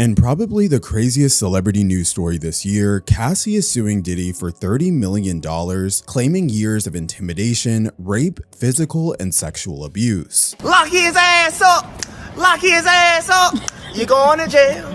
And probably the craziest celebrity news story this year, Cassie is suing Diddy for $30 million, claiming years of intimidation, rape, physical, and sexual abuse. Lock his ass up! Lock his ass up! You're going to jail!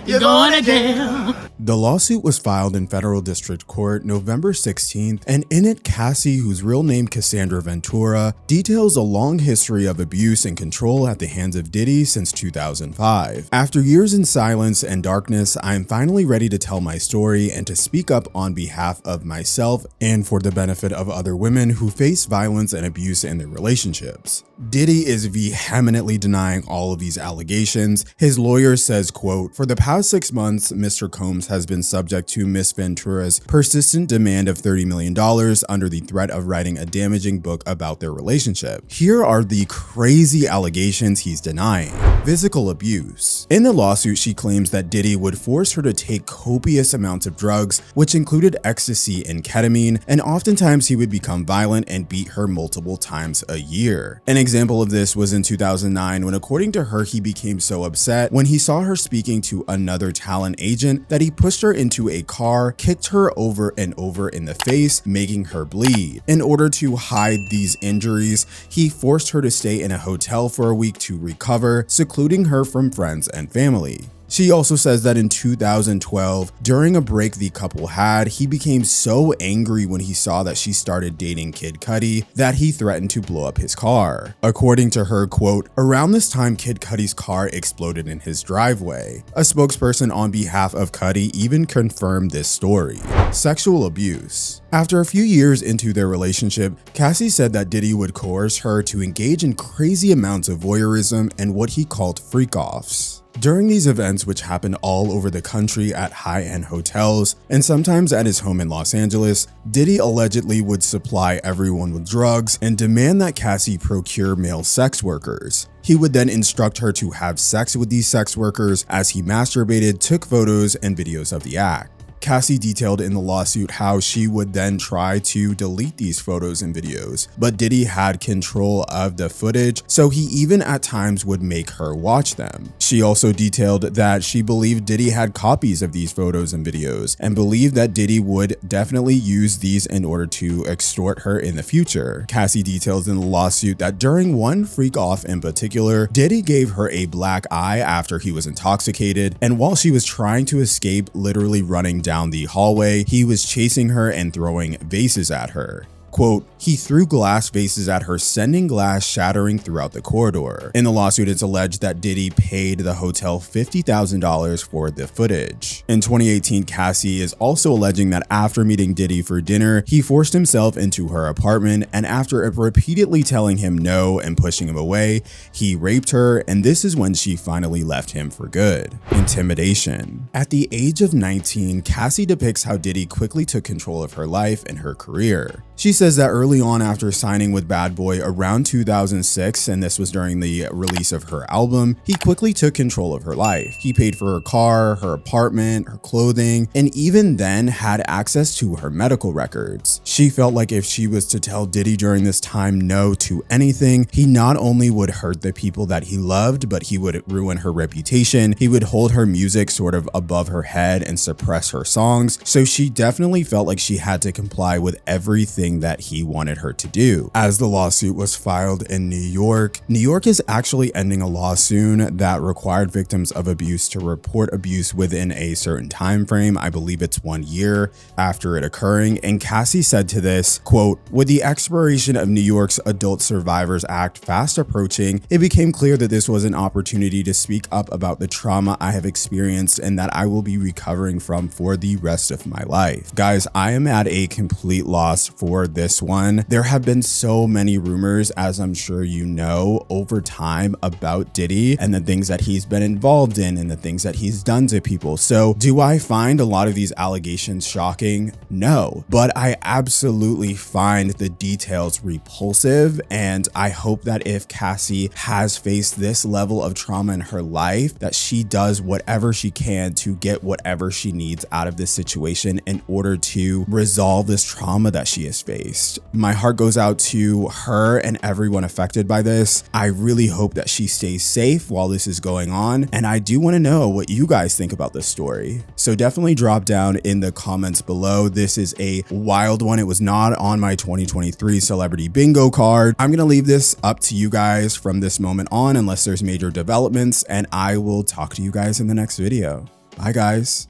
You're going to jail! The lawsuit was filed in federal district court November 16th, and in it, Cassie, whose real name Cassandra Ventura, details a long history of abuse and control at the hands of Diddy since 2005. After years in silence and darkness, I am finally ready to tell my story and to speak up on behalf of myself and for the benefit of other women who face violence and abuse in their relationships. Diddy is vehemently denying all of these allegations. His lawyer says, quote, "For the past 6 months, Mr. Combs has been subject to Miss Ventura's persistent demand of $30 million under the threat of writing a damaging book about their relationship. Here are the crazy allegations he's denying. Physical abuse. In the lawsuit, she claims that Diddy would force her to take copious amounts of drugs, which included ecstasy and ketamine, and oftentimes he would become violent and beat her multiple times a year. An example of this was in 2009 when, according to her, he became so upset when he saw her speaking to another talent agent that he pushed her into a car, kicked her over and over in the face, making her bleed. In order to hide these injuries, he forced her to stay in a hotel for a week to recover, secluding her from friends and family." She also says that in 2012, during a break the couple had, he became so angry when he saw that she started dating Kid Cudi that he threatened to blow up his car. According to her, quote, "Around this time, Kid Cudi's car exploded in his driveway." A spokesperson on behalf of Cudi even confirmed this story. Sexual abuse. After a few years into their relationship, Cassie said that Diddy would coerce her to engage in crazy amounts of voyeurism and what he called freak-offs. During these events, which happened all over the country at high-end hotels and sometimes at his home in Los Angeles, Diddy allegedly would supply everyone with drugs and demand that Cassie procure male sex workers. He would then instruct her to have sex with these sex workers as he masturbated, took photos and videos of the act. Cassie detailed in the lawsuit how she would then try to delete these photos and videos, but Diddy had control of the footage, so he even at times would make her watch them. She also detailed that she believed Diddy had copies of these photos and videos and believed that Diddy would definitely use these in order to extort her in the future. Cassie details in the lawsuit that during one freak-off in particular, Diddy gave her a black eye after he was intoxicated, and while she was trying to escape, literally running down the hallway, he was chasing her and throwing vases at her. Quote, "He threw glass vases at her, sending glass shattering throughout the corridor." In the lawsuit, it's alleged that Diddy paid the hotel $50,000 for the footage. In 2018, Cassie is also alleging that after meeting Diddy for dinner, he forced himself into her apartment, and after repeatedly telling him no and pushing him away, he raped her, and this is when she finally left him for good. Intimidation. At the age of 19, Cassie depicts how Diddy quickly took control of her life and her career. She says that early on after signing with Bad Boy around 2006, and this was during the release of her album, he quickly took control of her life. He paid for her car, her apartment, her clothing, and even then had access to her medical records. She felt like if she was to tell Diddy during this time no to anything, he not only would hurt the people that he loved, but he would ruin her reputation. He would hold her music sort of above her head and suppress her songs. So she definitely felt like she had to comply with everything that he wanted her to do. As the lawsuit was filed in New York is actually ending a law soon that required victims of abuse to report abuse within a certain time frame. I believe it's 1 year after it occurring. And Cassie said to this, quote, "With the expiration of New York's Adult Survivors Act fast approaching, it became clear that this was an opportunity to speak up about the trauma I have experienced and that I will be recovering from for the rest of my life." Guys, I am at a complete loss for this one. There have been so many rumors, as I'm sure you know, over time about Diddy and the things that he's been involved in and the things that he's done to people. So do I find a lot of these allegations shocking? No, but I absolutely find the details repulsive, and I hope that if Cassie has faced this level of trauma in her life, that she does whatever she can to get whatever she needs out of this situation in order to resolve this trauma that she has faced. faced. My heart goes out to her and everyone affected by this. I really hope that she stays safe while this is going on, and I do want to know what you guys think about this story. So definitely drop down in the comments below. This is a wild one. It was not on my 2023 celebrity bingo card. I'm gonna leave this up to you guys from this moment on unless there's major developments, and I will talk to you guys in the next video. Bye guys.